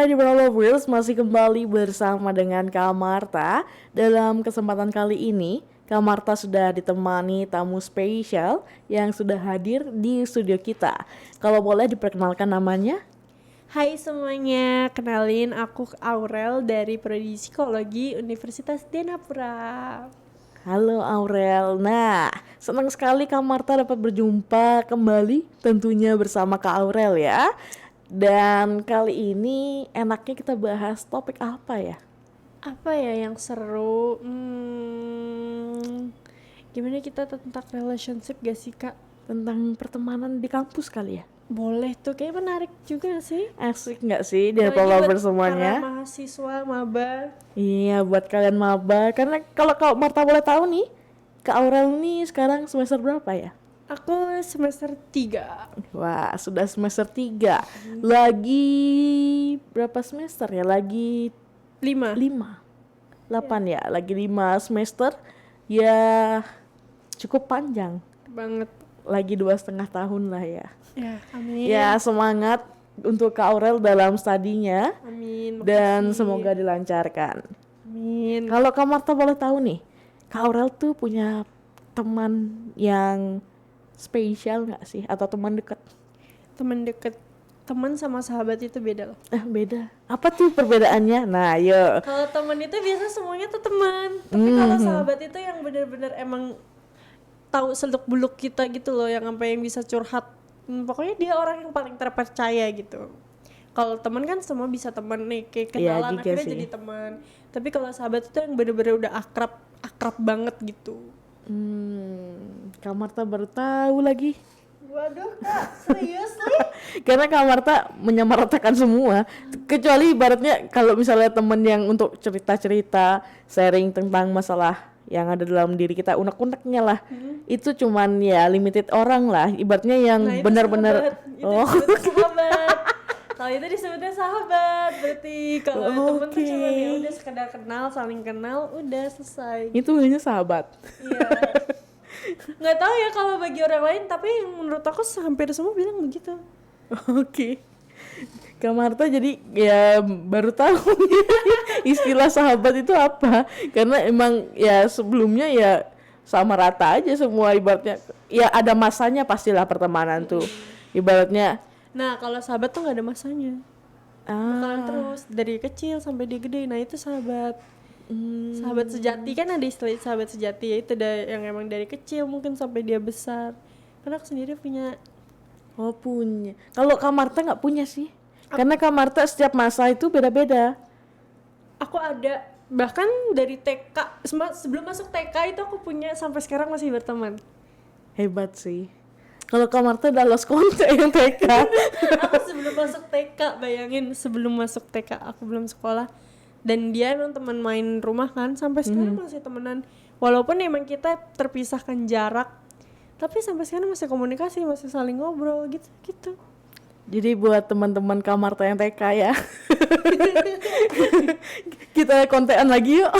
Hai di Lovers, masih kembali bersama dengan Kak Marta. Dalam kesempatan kali ini, Kak Marta sudah ditemani tamu spesial yang sudah hadir di studio kita. Kalau boleh diperkenalkan namanya? Hai semuanya, kenalin aku Aurel dari Prodi Psikologi Universitas Denapura. Halo Aurel. Nah, senang sekali Kak Marta dapat berjumpa kembali tentunya bersama Kak Aurel ya. Dan kali ini enaknya kita bahas topik apa ya? Apa ya yang seru? Gimana kita tentang relationship gak sih kak? Tentang pertemanan di kampus kali ya? Boleh tuh, kayak menarik juga sih. Asik nggak sih di Apalagi Lover buat semuanya? para mahasiswa, maba. Iya, buat kalian maba. Karena kalau Kak Marta boleh tahu nih, Kak Aurel nih sekarang semester berapa ya? Aku semester 3. Wah, sudah semester 3. Lagi berapa semester ya? Lagi 5 5. 8 ya, lagi 5 semester. Ya cukup panjang. banget. Lagi 2,5 tahun lah ya. Ya, amin. Ya, semangat untuk Kak Aurel dalam studinya. Amin. Dan makasih. semoga dilancarkan. Amin. Kalau Kak Marta boleh tahu nih, Kak Aurel tuh punya teman yang spesial nggak sih? Atau teman dekat? Teman deket, teman sama sahabat itu beda loh. Beda. Apa tuh perbedaannya? Nah, yuk. Kalau teman itu biasa semuanya tuh teman, tapi kalau sahabat itu yang benar-benar emang tahu seluk beluk kita gitu loh, yang sampai yang bisa curhat. Pokoknya dia orang yang paling terpercaya gitu. Kalau teman kan semua bisa teman nih, kayak Iya kenalan juga akhirnya sih. jadi teman. Tapi kalau sahabat itu yang benar-benar udah akrab banget gitu. Kak Marta baru tahu lagi. Waduh kak, serius nih? Karena Kak Marta menyamaratakan semua. Kecuali ibaratnya kalau misalnya temen yang untuk cerita-cerita, sharing tentang masalah yang ada dalam diri kita, unek-uneknya lah. Itu cuman ya limited orang lah. Ibaratnya yang Nah itu benar-benar sahabat, itu disebutnya sahabat. Kalau itu disebutnya sahabat, berarti kalau temen tuh cuma ya udah sekedar kenal, saling kenal, udah selesai. itu hanya sahabat. Iya. Nggak tahu ya kalau bagi orang lain, tapi menurut aku hampir semua bilang begitu. Oke. Kak Marta jadi ya baru tahu istilah sahabat itu apa. Karena emang ya sebelumnya ya sama rata aja semua ibaratnya. Ya ada masanya pastilah pertemanan tuh. Ibaratnya Nah kalau sahabat tuh nggak ada masanya, bakalan terus dari kecil sampai dia gede. Nah itu sahabat. Sahabat sejati kan ada istilah sahabat sejati ya, itu yang emang dari kecil mungkin sampai dia besar. Karena aku sendiri punya. oh punya. Kalau Kak Marta nggak punya sih. Karena Kak Marta setiap masa itu beda-beda. Aku ada bahkan dari TK, sebelum masuk TK itu aku punya, sampai sekarang masih berteman. Hebat sih. Kalau Kak Marta udah lost kontak yang TK. Aku sebelum masuk TK, bayangin sebelum masuk TK aku belum sekolah, dan dia emang teman main rumah kan, sampai sekarang masih temenan. Walaupun emang kita terpisahkan jarak, tapi sampai sekarang masih komunikasi, masih saling ngobrol gitu. Jadi buat teman-teman Kak Marta yang TK ya. Kita kontekan lagi yuk.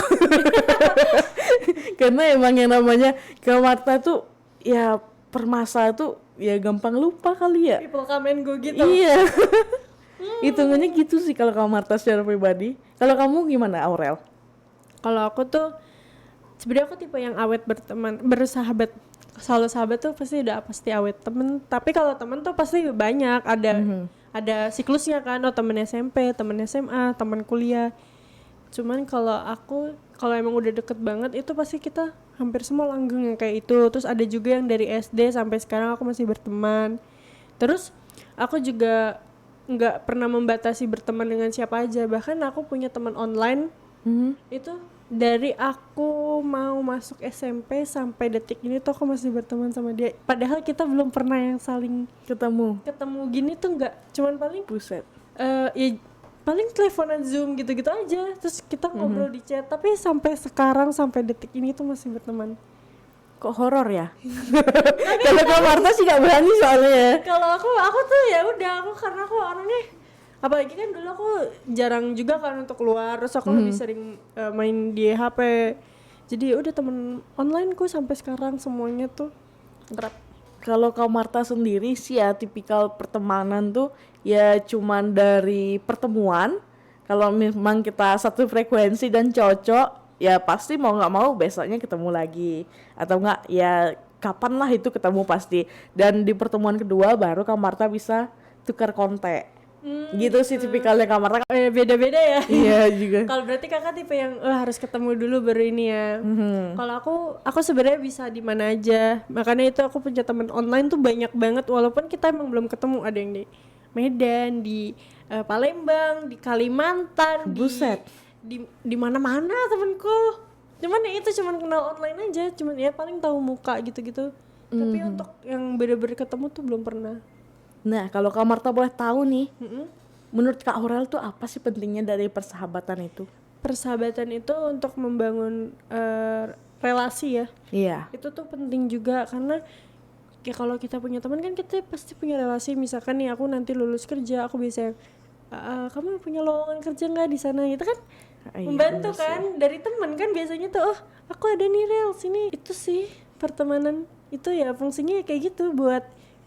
Karena emang yang namanya Kak Marta tuh ya permasa tuh ya gampang lupa kali ya. People come and go gitu. Iya. Hitungannya gitu sih kalau Kak Marta secara pribadi. Kalau kamu gimana Aurel? Kalau aku tuh sebenarnya aku tipe yang awet bersahabat. Selalu sahabat tuh pasti awet temen. Tapi kalau temen tuh pasti banyak, ada siklusnya kan. Oh temen SMP, temen SMA, temen kuliah. Cuman kalau emang udah deket banget itu pasti kita hampir semua langgeng yang kayak itu. Terus ada juga yang dari SD sampai sekarang aku masih berteman. Terus aku juga nggak pernah membatasi berteman dengan siapa aja. Bahkan aku punya teman online itu dari aku mau masuk SMP sampai detik ini tuh aku masih berteman sama dia. Padahal kita belum pernah yang saling Ketemu. gini tuh, nggak. Cuman paling Buset. ya paling teleponan Zoom gitu-gitu aja. Terus kita ngobrol di chat. Tapi sampai sekarang, sampai detik ini tuh masih berteman. Kok horor ya? Kalau Kak Marta sih gak berani soalnya ya. Kalau aku tuh ya udah, karena aku orangnya, apalagi kan dulu aku jarang juga kan untuk keluar, terus aku lebih sering main di HP. Jadi ya udah temen onlineku sampai sekarang semuanya tuh kerap. Kalau Kak Marta sendiri sih ya tipikal pertemanan tuh ya cuman dari pertemuan Kalau memang kita satu frekuensi dan cocok, ya pasti mau nggak mau besoknya ketemu lagi. Atau enggak ya kapan lah itu ketemu pasti. Dan di pertemuan kedua baru Kak Marta bisa tukar kontak. Gitu sih tipikalnya Kak Marta. Beda-beda ya. Iya juga. Kalau berarti kakak tipe yang harus ketemu dulu baru ini ya. Kalau aku sebenarnya bisa di mana aja. Makanya itu aku punya teman online tuh banyak banget. Walaupun kita emang belum ketemu, ada yang di Medan, di Palembang, di Kalimantan, Buset. di mana-mana temanku. Cuman ya itu cuman kenal online aja. Cuman ya paling tahu muka gitu-gitu. Tapi untuk yang bener-bener ketemu tuh belum pernah. Nah, kalau Kak Marta boleh tahu nih, menurut Kak Aurel tuh apa sih pentingnya dari persahabatan itu? Persahabatan itu untuk membangun relasi ya. Iya. Itu tuh penting juga karena ya kalau kita punya teman kan kita pasti punya relasi. Misalkan nih aku nanti lulus kerja, aku bisa kamu punya lowongan kerja nggak di sana gitu kan? Iya, Membantu bener kan dari teman kan biasanya tuh aku ada nih rel sini. Itu sih pertemanan itu ya fungsinya kayak gitu buat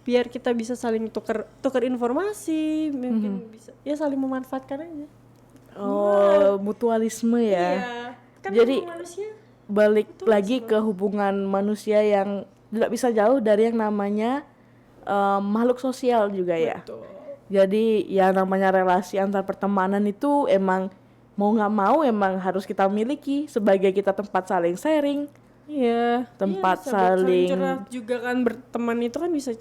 biar kita bisa saling tukar informasi, mungkin bisa ya saling memanfaatkan aja. Oh, mutualisme ya. Iya. Kan Jadi manusia balik lagi ke hubungan manusia yang tidak bisa jauh dari yang namanya makhluk sosial juga ya. tuh. Jadi ya namanya relasi antar pertemanan itu emang mau nggak mau emang harus kita miliki sebagai kita tempat saling sharing. Iya. Tempat Iya, bisa saling saling- curhat juga kan, berteman itu kan bisa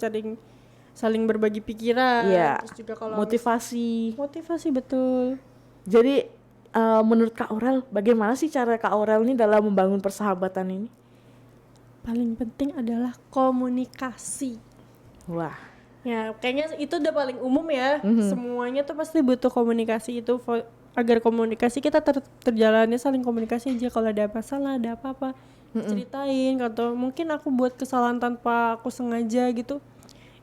saling berbagi pikiran. Iya. Terus juga kalau Motivasi. motivasi betul. Jadi menurut Kak Aurel bagaimana sih cara Kak Aurel ini dalam membangun persahabatan ini? Paling penting adalah komunikasi. Wah. Ya, kayaknya itu udah paling umum ya. Semuanya tuh pasti butuh komunikasi itu agar komunikasi kita terjalannya saling komunikasi aja. Kalau ada masalah, ada apa-apa, ceritain. Atau mungkin aku buat kesalahan tanpa aku sengaja gitu,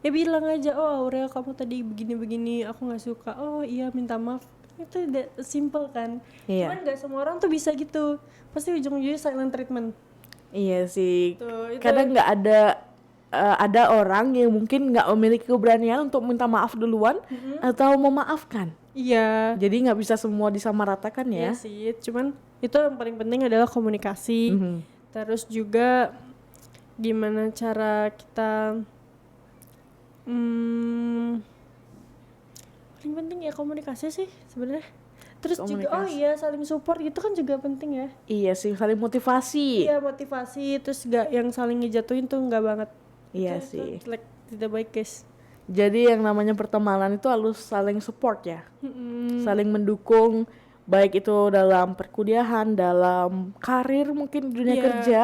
ya bilang aja, oh Aurel kamu tadi begini-begini, aku nggak suka. Oh iya, minta maaf. Itu udah simple kan. Iya. Cuman nggak semua orang tuh bisa gitu. Pasti ujung-ujungnya silent treatment. Iya sih. Tuh, itu Kadang nggak ada orang yang mungkin nggak memiliki keberanian untuk minta maaf duluan atau memaafkan. iya. Jadi nggak bisa semua disamaratakan ya. Iya sih, cuman itu yang paling penting adalah komunikasi. Terus juga gimana cara kita paling penting ya komunikasi sih sebenarnya. Terus juga oh Komunikasi. iya saling support gitu kan juga penting ya. Iya sih, saling motivasi. Iya motivasi, terus gak yang saling ngejatuhin tuh nggak banget. Iya Itu sih. jelek, tidak baik guys. Jadi yang namanya pertemanan itu harus saling support ya. Saling mendukung, baik itu dalam perkuliahan, dalam karir mungkin di dunia Iya. kerja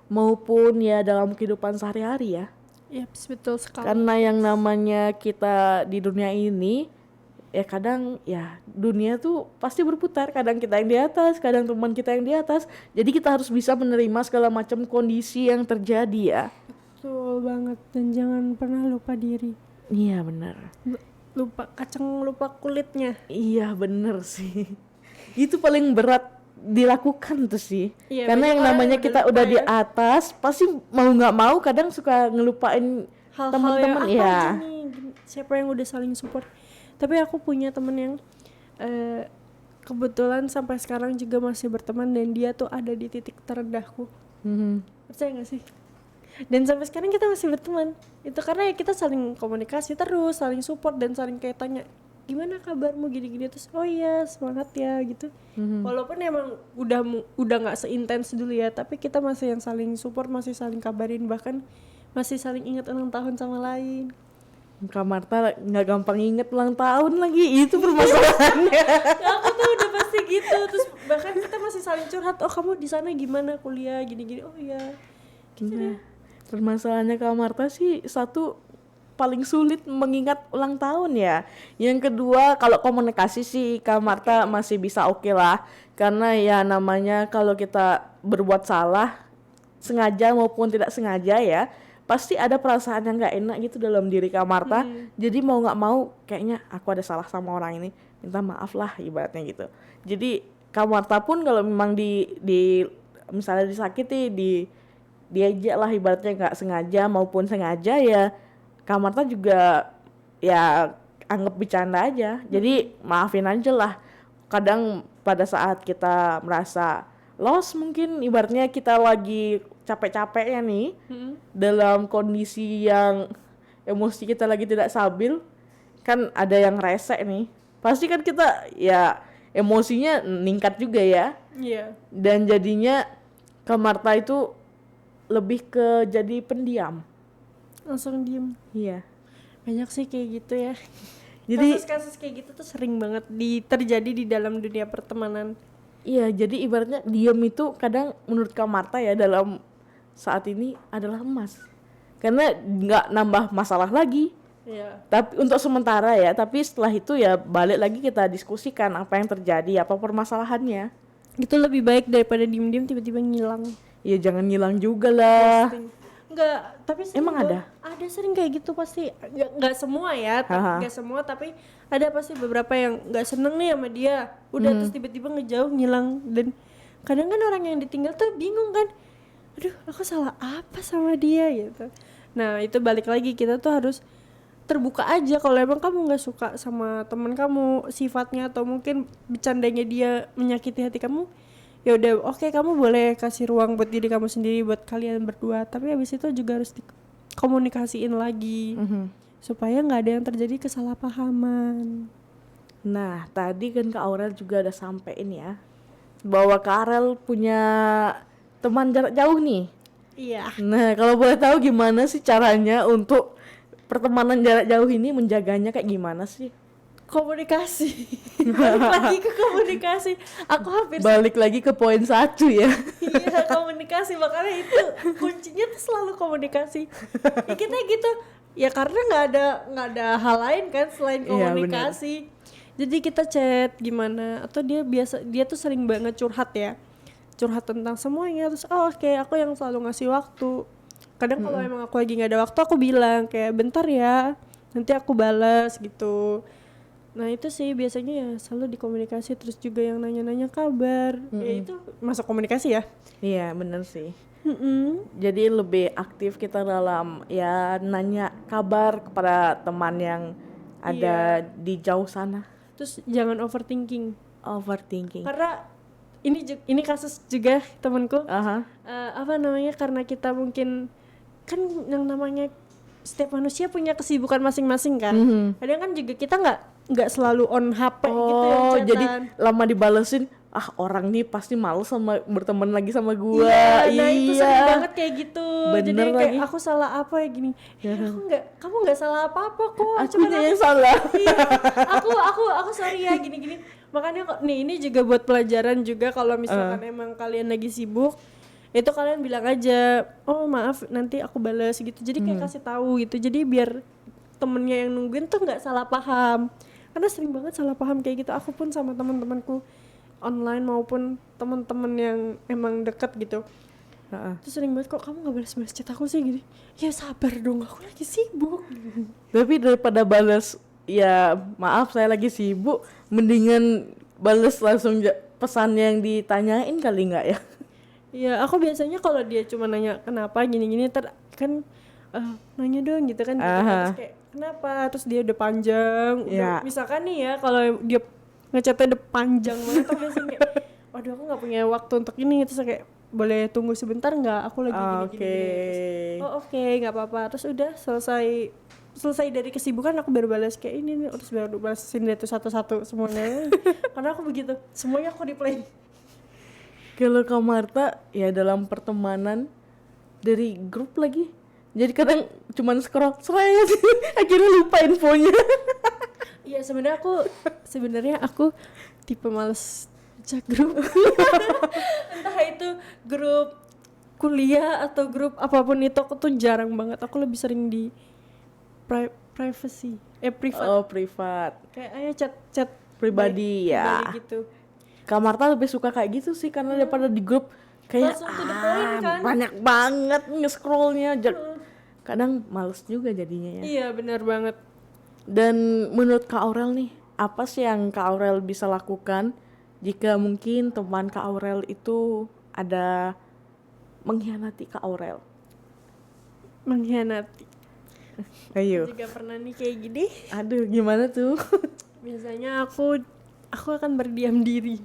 maupun ya dalam kehidupan sehari-hari ya. Iya betul sekali. Karena yang namanya kita di dunia ini ya kadang ya dunia tuh pasti berputar, kadang kita yang di atas, kadang teman kita yang di atas. Jadi kita harus bisa menerima segala macam kondisi yang terjadi ya. Betul banget, dan jangan pernah lupa diri. Iya benar. Lupa kacang, lupa kulitnya. Iya bener sih. Itu paling berat dilakukan tuh sih. Iya, Karena banyak yang orang namanya yang kita udah udah lupa di ya. atas pasti mau nggak mau kadang suka ngelupain Hal-hal yang teman-teman apa ya. aja nih, siapa yang udah saling support. Tapi aku punya temen yang kebetulan sampai sekarang juga masih berteman, dan dia tuh ada di titik terendahku. Percaya gak sih? Dan sampai sekarang kita masih berteman. Itu karena ya kita saling komunikasi terus, saling support, dan saling kayak tanya gimana kabarmu gini-gini, terus oh iya semangat ya gitu. Walaupun emang udah nggak seintens dulu ya, tapi kita masih yang saling support, masih saling kabarin, bahkan masih saling ingat ulang tahun sama lain. Kak Marta nggak gampang inget ulang tahun lagi, itu permasalahannya. Aku tuh udah pasti gitu, terus bahkan kita masih saling curhat, oh kamu di sana gimana kuliah gini-gini, oh iya gitu deh. Permasalahannya Kak Marta sih satu paling sulit mengingat ulang tahun ya. Yang kedua kalau komunikasi sih Kak Marta masih bisa oke lah, karena ya namanya kalau kita berbuat salah sengaja maupun tidak sengaja ya pasti ada perasaan yang nggak enak gitu dalam diri Kak Marta. Jadi mau nggak mau kayaknya aku ada salah sama orang ini, minta maaf lah ibaratnya gitu. Jadi Kak Marta pun kalau memang di misalnya disakiti, diajak lah ibaratnya nggak sengaja maupun sengaja ya Kak Marta juga ya anggap bercanda aja. Jadi maafin aja lah. kadang pada saat kita merasa lost, mungkin ibaratnya kita lagi capek-capeknya nih, dalam kondisi yang emosi kita lagi tidak stabil, kan ada yang rese nih, pasti kan kita ya emosinya meningkat juga ya. Iya. Dan jadinya Kak Marta itu lebih ke jadi pendiam. Langsung diem. Iya. Banyak sih kayak gitu ya. Jadi Kasus-kasus kayak gitu tuh sering banget terjadi di dalam dunia pertemanan. iya, jadi ibaratnya diam itu kadang menurut Kak Marta ya dalam saat ini adalah emas. Karena nggak nambah masalah lagi. Iya. Tapi untuk sementara ya, tapi setelah itu ya balik lagi kita diskusikan apa yang terjadi, apa permasalahannya. Itu lebih baik daripada diem-diem tiba-tiba ngilang. Ya jangan ngilang juga lah. Enggak, tapi sering Emang ada? Ada sering kayak gitu pasti. Enggak semua ya, enggak semua, tapi ada pasti beberapa yang enggak seneng nih sama dia. Udah terus tiba-tiba ngejauh, ngilang. Dan kadang kan orang yang ditinggal tuh bingung kan. Aduh, aku salah apa sama dia gitu. Nah, itu balik lagi, kita tuh harus terbuka aja kalau emang kamu nggak suka sama teman kamu sifatnya atau mungkin bercandanya dia menyakiti hati kamu, ya udah oke, kamu boleh kasih ruang buat diri kamu sendiri, buat kalian berdua, tapi habis itu juga harus dikomunikasiin lagi supaya nggak ada yang terjadi kesalahpahaman. Nah, tadi kan Kak Aurel juga udah sampein ya bahwa Kak Aurel punya teman jarak jauh nih. Iya. Nah, kalau boleh tahu gimana sih caranya untuk pertemanan jarak jauh ini, menjaganya kayak gimana sih? Komunikasi. Balik lagi ke komunikasi. Aku hampir Balik lagi ke poin 1 ya. iya, komunikasi, makanya itu kuncinya tuh selalu komunikasi. Ya kita gitu ya, karena nggak ada hal lain kan selain Iya, komunikasi. Jadi kita chat gimana, atau dia tuh sering banget curhat ya, curhat tentang semuanya. Terus oke, aku yang selalu ngasih waktu. Kadang kalau emang aku lagi nggak ada waktu, aku bilang kayak bentar ya, nanti aku balas gitu. Nah itu sih biasanya ya selalu dikomunikasi. Terus juga yang nanya-nanya kabar, ya itu masuk komunikasi ya. Iya, bener sih. Jadi lebih aktif kita dalam ya nanya kabar kepada teman yang ada di jauh sana. Terus jangan overthinking, Overthinking. karena ini kasus juga temanku. Aha. Apa namanya, karena kita mungkin kan yang namanya setiap manusia punya kesibukan masing-masing kan. Kadang kan juga kita nggak selalu on HP gitu ya, Oh, chatan. jadi lama dibalesin, orang nih pasti males sama berteman lagi sama gua. Iya, nah itu sering banget kayak gitu. Jadi Bener kayak lagi. aku salah apa ya gini. Kamu nggak salah apa-apa kok. Akunya yang salah. Iya, aku sorry ya gini-gini. Makanya kok nih, ini juga buat pelajaran juga kalau misalkan emang kalian lagi sibuk, itu kalian bilang aja, oh maaf nanti aku balas gitu. Jadi kayak kasih tahu gitu. Jadi biar temennya yang nungguin tuh nggak salah paham. Karena sering banget salah paham kayak gitu. Aku pun sama teman-temanku online maupun teman-teman yang emang deket gitu. Terus sering banget, kok kamu nggak balas-balas chat aku sih gini. Ya sabar dong, aku lagi sibuk. Tapi daripada balas, ya maaf saya lagi sibuk, mendingan balas langsung pesan yang ditanyain kali nggak ya? Iya, aku biasanya kalau dia cuma nanya kenapa gini-gini, kan nanya dong gitu kan. Terus kayak kenapa, terus dia udah panjang. Misalkan nih ya, kalau dia ngechatnya udah panjang banget, aku biasanya kayak, waduh aku nggak punya waktu untuk ini. Terus kayak, boleh tunggu sebentar nggak? Aku lagi gini-gini. Oh oke, nggak apa-apa. Terus udah selesai dari kesibukan, aku baru balas kayak ini nih. Terus baru balasin itu satu-satu semuanya. Karena aku begitu, semuanya aku reply. Kalau Kak Marta ya dalam pertemanan dari grup lagi, jadi kadang cuman scroll sih, akhirnya lupa infonya. Iya, sebenarnya aku tipe males cek grup. Entah itu grup kuliah atau grup apapun itu, aku tuh jarang banget. Aku lebih sering di privacy, privat. Oh, privat. Kayak ayo chat Pribadi ya. gitu. Kak Marta lebih suka kayak gitu sih, karena daripada di grup kayak Langsung to the point kan. banyak banget nge-scrollnya. Kadang males juga jadinya ya. Iya, benar banget. Dan menurut Kak Aurel nih, apa sih yang Kak Aurel bisa lakukan jika mungkin teman Kak Aurel itu ada mengkhianati Kak Aurel? Mengkhianati. Ayo. Juga pernah nih kayak gini. Aduh, gimana tuh? Biasanya aku aku akan berdiam diri.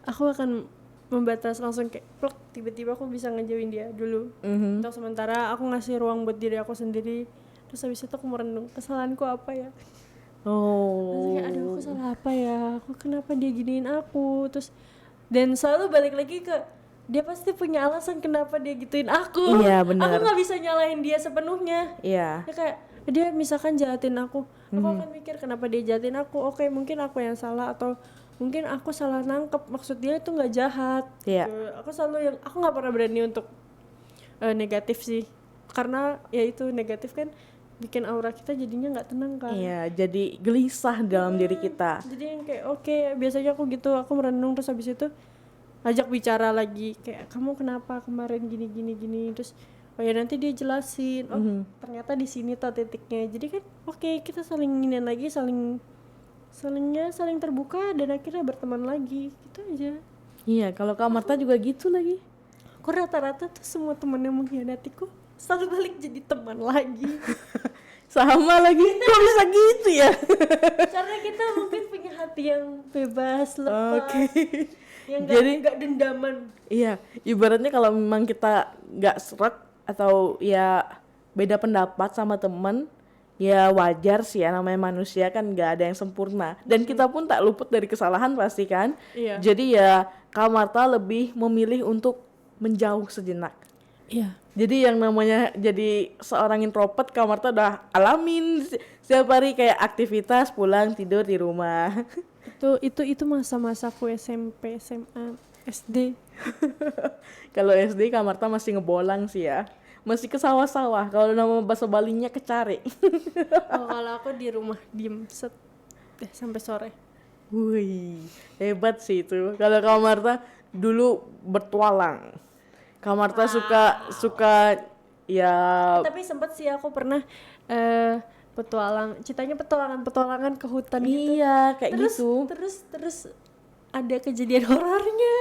Aku akan membatas langsung kayak plek, tiba-tiba aku bisa ngejauhin dia dulu. Untuk sementara aku ngasih ruang buat diri aku sendiri. Terus habis itu aku merenung, kesalahanku apa ya? Terus kayak, aduh aku salah apa ya? Aku kenapa dia giniin aku? Terus dan selalu balik lagi ke dia pasti punya alasan kenapa dia gituin aku. Iya, benar. Aku nggak bisa nyalahin dia sepenuhnya. Iya. Ya kayak dia misalkan jahatin aku akan mikir kenapa dia jahatin aku. Oke, mungkin aku yang salah atau mungkin aku salah nangkep maksud dia itu nggak jahat. Iya. Gitu. Aku selalu yang aku nggak pernah berani untuk negatif sih, karena ya itu negatif kan bikin aura kita jadinya nggak tenang kan. Iya, jadi gelisah dalam diri kita. Jadi yang kayak oke, biasanya aku gitu, aku merenung terus habis itu ajak bicara lagi kayak kamu kenapa kemarin gini terus oh ya nanti dia jelasin ternyata di sini tuh titiknya. Jadi kan oke, kita saling ingin lagi, saling terbuka dan akhirnya berteman lagi gitu aja. Iya, kalau Kak Marta juga gitu lagi. Aku rata-rata tuh semua teman yang mengkhianatiku selalu balik jadi teman lagi. Sama lagi, kok bisa gitu ya? Karena kita mungkin punya hati yang bebas, lepas, yang Jadi nggak dendaman. iya, ibaratnya kalau memang kita nggak srek atau ya beda pendapat sama temen, ya wajar sih ya, namanya manusia kan nggak ada yang sempurna. Dan kita pun tak luput dari kesalahan pasti kan. Iya. Jadi ya Kak Marta lebih memilih untuk menjauh sejenak. Iya. Jadi yang namanya jadi seorang introvert Kak Marta udah alamin setiap hari kayak aktivitas, pulang tidur di rumah. Itu masa-masaku SMP, SMA, SD. Kalau SD Kak Marta masih ngebolang sih ya. Masih ke sawah-sawah. Kalau nama bahasa Balinya kecari. Kalau aku di rumah diem set deh sampai sore. Wih, hebat sih itu. Kalau Kak Marta dulu bertualang. Kak Marta suka ya. Tapi sempet sih aku pernah petualangan ke hutan gitu. Iya, kayak gitu. Terus ada kejadian horornya.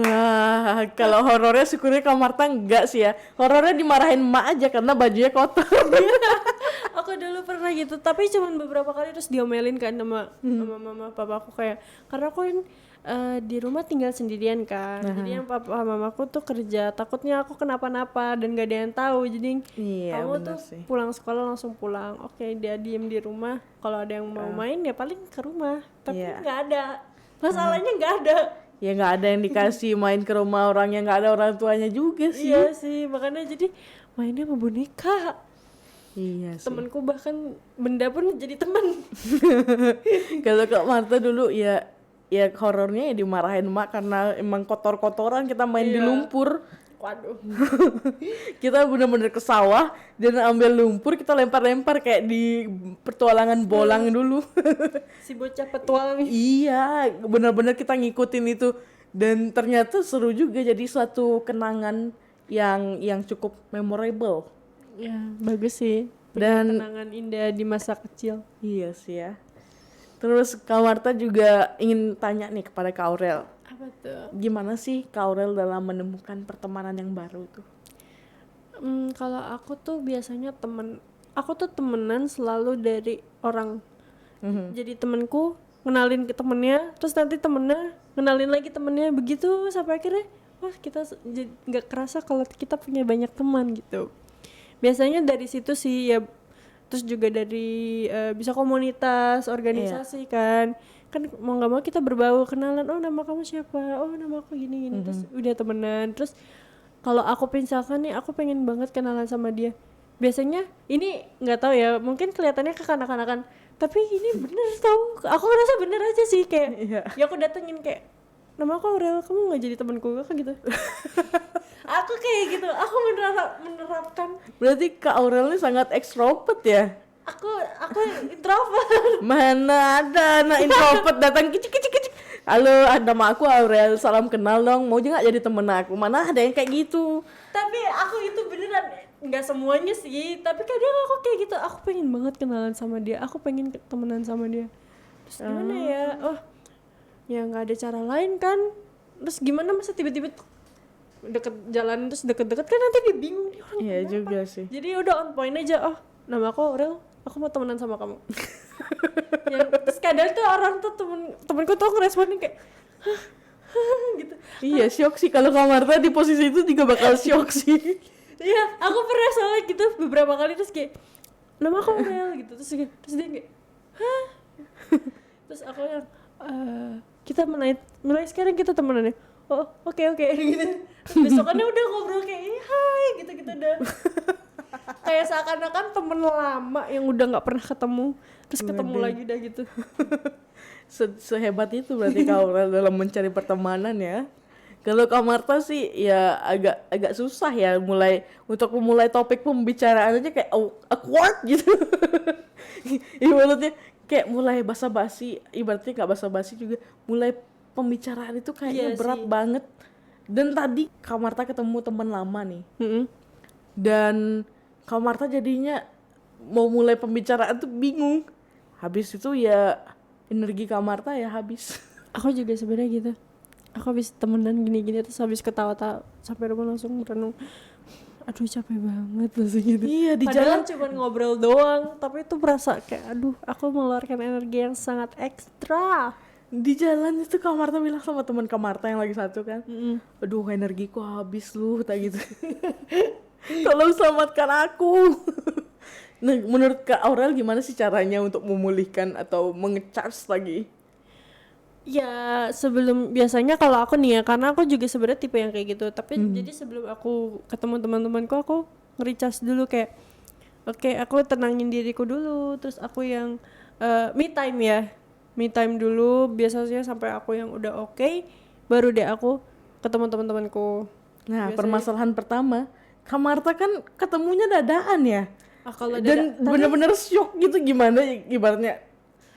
Wah, kalau horornya syukurnya Kak Marta enggak sih ya. Horornya dimarahin emak aja karena bajunya kotor. Aku dulu pernah gitu, tapi cuman beberapa kali terus diomelin kan sama mama papaku kayak karena aku kan di rumah tinggal sendirian kan. Jadi yang papa mamaku tuh kerja, takutnya aku kenapa-napa dan gak ada yang tahu. Jadi Iya, kamu bener tuh sih. pulang sekolah langsung pulang. Oke, dia diem di rumah. Kalau ada yang mau main ya paling ke rumah. Tapi Iya. nggak ada. Masalahnya nggak ada. Ya nggak ada yang dikasih main ke rumah orang yang nggak ada orang tuanya juga sih. Iya sih, makanya jadi mainnya sama boneka. Iya sih. Temenku bahkan benda pun jadi temen. Kalau Kak Marta dulu ya horornya ya dimarahin emak karena emang kotor-kotoran kita main di lumpur. Waduh. Kita bener-bener ke sawah dan ambil lumpur kita lempar-lempar kayak di petualangan bolang dulu. Si bocah petualang. Iya, bener-bener kita ngikutin itu dan ternyata seru juga jadi suatu kenangan yang cukup memorable. Ya, bagus sih. Dan Kenangan indah di masa kecil. iya sih ya. Terus Kak Marta juga ingin tanya nih kepada Kak Aurel. Apa tuh? Gimana sih Kak Aurel dalam menemukan pertemanan yang baru tuh? Kalau aku tuh biasanya aku tuh temenan selalu dari orang. Jadi temenku kenalin ke temennya, terus nanti temennya kenalin lagi temennya, begitu sampai akhirnya wah kita nggak kerasa kalau kita punya banyak teman gitu. Biasanya dari situ sih ya. Terus juga dari bisa komunitas, organisasi kan mau nggak mau kita berbaur, kenalan, oh nama kamu siapa, oh nama aku gini terus udah temenan. Terus kalau aku misalkan nih aku pengen banget kenalan sama dia, biasanya ini nggak tahu ya, mungkin kelihatannya kekanak-kanakan tapi ini bener tau, aku ngerasa bener aja sih kayak ya aku datengin kayak nama aku Aurel, kamu nggak jadi temanku kan gitu. Aku kayak gitu, aku menerapkan. Berarti Kak Aurel ini sangat ekstrovert ya? Aku introvert. Mana ada anak introvert datang kicik. Halo, nama aku Aurel, salam kenal dong, mau juga jadi temen aku? Mana ada yang kayak gitu? Tapi aku itu beneran, nggak semuanya sih, tapi kadang aku kayak gitu, aku pengen banget kenalan sama dia, aku pengen temenan sama dia. Terus gimana ya, ya nggak ada cara lain kan. Terus gimana masa tiba-tiba deket jalan terus deket-deket kan nanti dia bingung nih orang. Iya kenapa? juga sih. Jadi udah on point aja, oh nama aku Aurel, aku mau temenan sama kamu. Terus kadang tuh orang tuh temenku tuh ngeresponin kayak gitu. Iya, syok sih kalau Kak Marta di posisi itu juga bakal syok sih. Iya, aku pernah soalnya gitu beberapa kali terus kayak nama aku Mel gitu terus dia kayak hah, terus aku yang kita mulai sekarang kita temenan ya. Oh oke gitu. Terus besokannya udah ngobrol kayak hai gitu udah. Kayak seakan-akan temen lama yang udah nggak pernah ketemu terus ketemu lagi udah gitu. Sehebat itu berarti Kak Aurel dalam mencari pertemanan ya. Kalau Kak Marta sih ya agak susah ya untuk memulai topik pembicaraan aja kayak awkward gitu. Ibaratnya kayak mulai basa-basi, ibaratnya nggak basa-basi juga mulai pembicaraan itu kayaknya berat banget. Dan tadi Kak Marta ketemu teman lama nih. Dan Kak Marta jadinya mau mulai pembicaraan tuh bingung. Habis itu ya energi Kak Marta ya habis. Aku juga sebenarnya gitu. Aku habis temenan gini-gini terus habis ketawa-tawa sampai rumah langsung merenung. Aduh capek banget langsung gitu. Iya di Padahal jalan cuma ngobrol doang, tapi itu berasa kayak aduh aku mengeluarkan energi yang sangat ekstra. Di jalan itu Kak Marta bilang sama teman Kak Marta yang lagi satu kan, aduh energiku habis lu, tak gitu. Tolong selamatkan aku. Nah menurut Kak Aurel gimana sih caranya untuk memulihkan atau mengecharge lagi? Ya biasanya kalau aku nih ya, karena aku juga sebenarnya tipe yang kayak gitu. Tapi jadi sebelum aku ketemu teman-temanku aku nge-recharge dulu kayak oke, aku tenangin diriku dulu, terus aku yang me time dulu biasanya sampai aku yang udah oke, baru deh aku ketemu teman-temanku. Nah permasalahan pertama, Kak Marta kan ketemunya dadaan ya. Kalau dan bener-bener shock gitu gimana ibaratnya.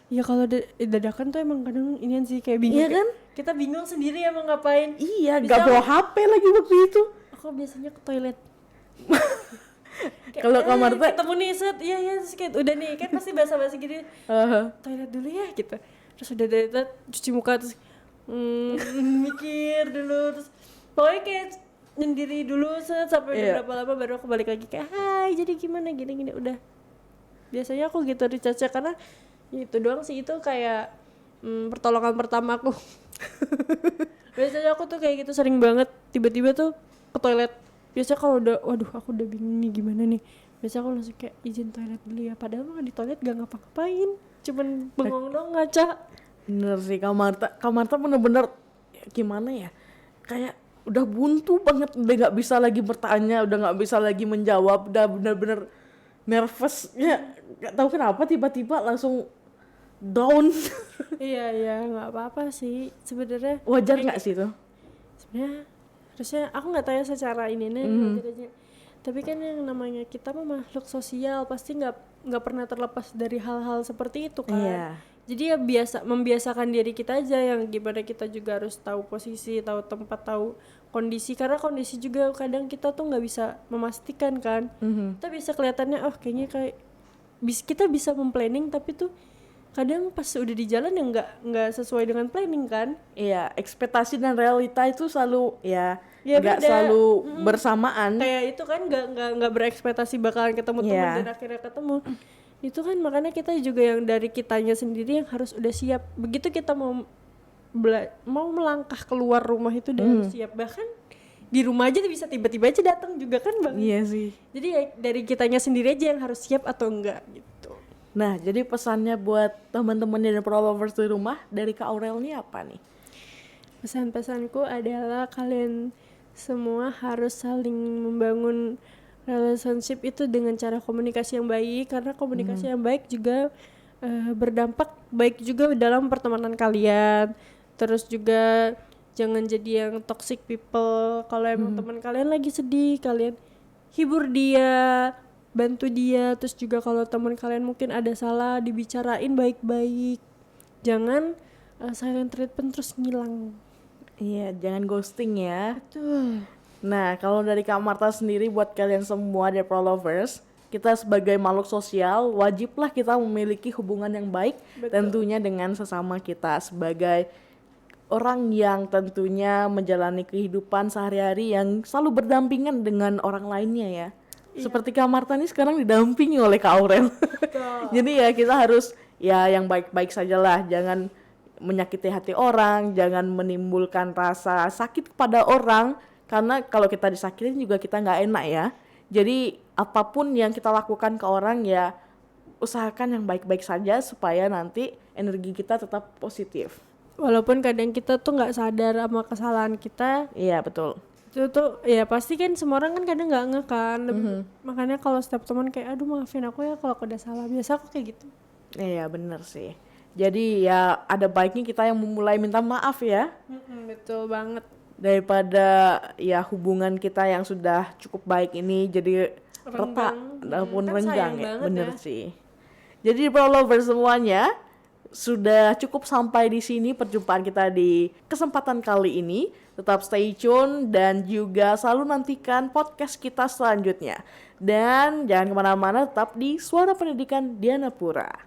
Ya kalau dadakan tuh emang kadang inian sih kayak bingung. Iya kan? Kita bingung sendiri emang ngapain. Iya, gak bawa HP lagi waktu itu. Aku biasanya ke toilet. Kalau Kak Marta ketemu nih set, iya terus kayak udah nih kan pasti basa-basi gitu. Toilet dulu ya gitu. Terus udah dari itu cuci muka terus mikir dulu terus pokoknya kayak nyendiri dulu set sampai udah berapa lama baru aku balik lagi kayak hai jadi gimana gini udah. Biasanya aku gitu recharge karena itu doang sih, itu kayak pertolongan pertama aku. Biasanya aku tuh kayak gitu sering banget tiba-tiba tuh ke toilet. Biasanya kalau udah waduh aku udah bingung nih gimana nih, biasanya aku langsung kayak izin toilet dulu ya, padahal mah di toilet gak ngapa-ngapain, cuman bengong doang ngaca. Bener sih Kak Marta bener-bener gimana ya, kayak udah buntu banget, udah gak bisa lagi bertanya, udah gak bisa lagi menjawab, udah bener-bener nervous ya, gak tahu kenapa tiba-tiba langsung down. Iya nggak apa-apa sih sebenarnya. Wajar nggak sih tuh? Sebenarnya harusnya aku nggak tahu secara ini nih wajarnya. Tapi kan yang namanya kita mah makhluk sosial pasti nggak pernah terlepas dari hal-hal seperti itu kan. Iya. Jadi ya membiasakan diri kita aja yang gimana kita juga harus tahu posisi, tahu tempat, tahu kondisi, karena kondisi juga kadang kita tuh nggak bisa memastikan kan. Kita bisa kelihatannya kayaknya kita bisa memplanning tapi tuh kadang pas udah di jalan ya nggak sesuai dengan planning kan. Iya, ekspektasi dan realita itu selalu nggak selalu bersamaan. Kayak itu kan nggak berekspektasi bakalan ketemu teman dan akhirnya ketemu. Itu kan makanya kita juga yang dari kitanya sendiri yang harus udah siap. Begitu kita mau melangkah keluar rumah itu udah harus siap. Bahkan di rumah aja bisa tiba-tiba aja datang juga kan Bang. Iya sih. Jadi ya dari kitanya sendiri aja yang harus siap atau enggak gitu. Nah, jadi pesannya buat teman-teman dan followers di rumah dari Kak Aurel ini apa nih? Pesan-pesanku adalah kalian semua harus saling membangun relationship itu dengan cara komunikasi yang baik, karena komunikasi yang baik juga berdampak baik juga dalam pertemanan kalian. Terus juga jangan jadi yang toxic people. Kalau emang teman kalian lagi sedih, kalian hibur dia, bantu dia. Terus juga kalau teman kalian mungkin ada salah, dibicarain baik-baik. Jangan silent treatment terus ngilang. Iya, jangan ghosting ya. Betul. Nah, kalau dari Kak Marta sendiri buat kalian semua Depro lovers, kita sebagai makhluk sosial wajiblah kita memiliki hubungan yang baik. Betul. Tentunya dengan sesama kita sebagai orang yang tentunya menjalani kehidupan sehari-hari yang selalu berdampingan dengan orang lainnya ya. Seperti Kak Marta ini sekarang didampingi oleh Kak Aurel. Jadi ya kita harus ya yang baik-baik sajalah, jangan menyakiti hati orang, jangan menimbulkan rasa sakit kepada orang, karena kalau kita disakitin juga kita nggak enak ya. Jadi apapun yang kita lakukan ke orang ya usahakan yang baik-baik saja supaya nanti energi kita tetap positif. Walaupun kadang kita tuh nggak sadar sama kesalahan kita, Iya betul. itu tuh ya pasti kan semua orang kan kadang nggak ngeh kan. Makanya kalau setiap teman kayak aduh maafin aku ya kalau aku udah salah, biasa aku kayak gitu. Iya bener sih. Jadi ya ada baiknya kita yang memulai minta maaf ya, Betul banget. daripada ya hubungan kita yang sudah cukup baik ini jadi retak ataupun Kan renggang sayang ya. banget Bener ya. sih. Jadi pro lovers semuanya, sudah cukup sampai di sini perjumpaan kita di kesempatan kali ini. Tetap stay tune dan juga selalu nantikan podcast kita selanjutnya. Dan jangan kemana-mana, tetap di Suara Pendidikan Dianapura.